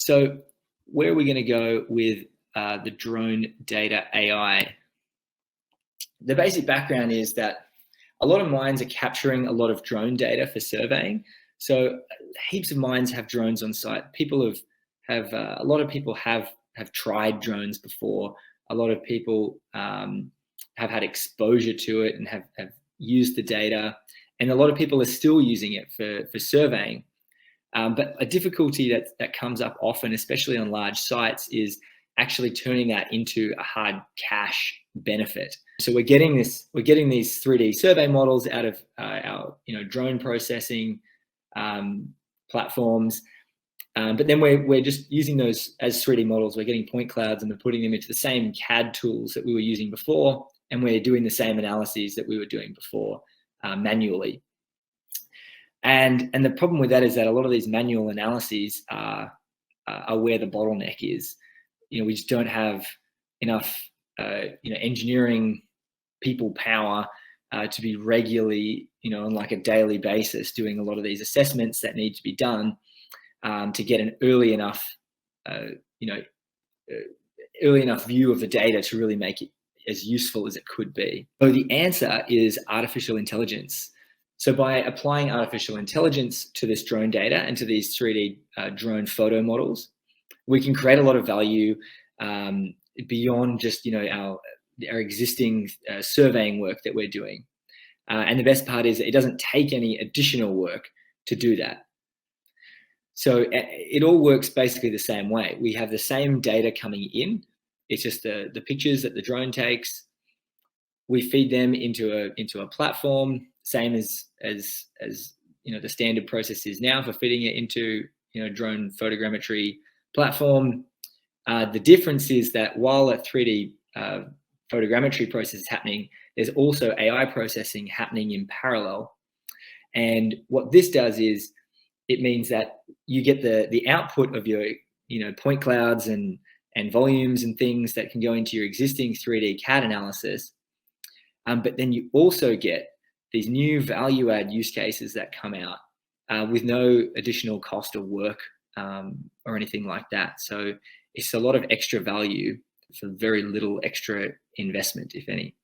So where are we going to go with the drone data AI? The basic background is that a lot of mines are capturing a lot of drone data for surveying. So heaps of mines have drones on site. People have a lot of people have tried drones before. A lot of people have had exposure to it and have used the data, and a lot of people are still using it for surveying. But a difficulty that comes up often, especially on large sites, is actually turning that into a hard cash benefit. So we're getting these 3D survey models out of our drone processing platforms, but then we're just using those as 3D models. We're getting point clouds and we're putting them into the same CAD tools that we were using before, and we're doing the same analyses that we were doing before manually. And the problem with that is that a lot of these manual analyses are where the bottleneck is. We just don't have enough engineering people power to be regularly, on like a daily basis, doing a lot of these assessments that need to be done to get an early enough view of the data to really make it as useful as it could be. So the answer is artificial intelligence. So by applying artificial intelligence to this drone data and to these 3D drone photo models, we can create a lot of value beyond just our existing surveying work that we're doing. And the best part is it doesn't take any additional work to do that. So it all works basically the same way. We have the same data coming in. It's just the pictures that the drone takes. We feed them into a platform, same as the standard process is now for feeding it into drone photogrammetry platform. The difference is that while a 3D photogrammetry process is happening, there's also AI processing happening in parallel. And what this does is it means that you get the output of your point clouds and volumes and things that can go into your existing 3D CAD analysis. But then you also get these new value add use cases that come out with no additional cost of work or anything like that. So it's a lot of extra value for very little extra investment, if any.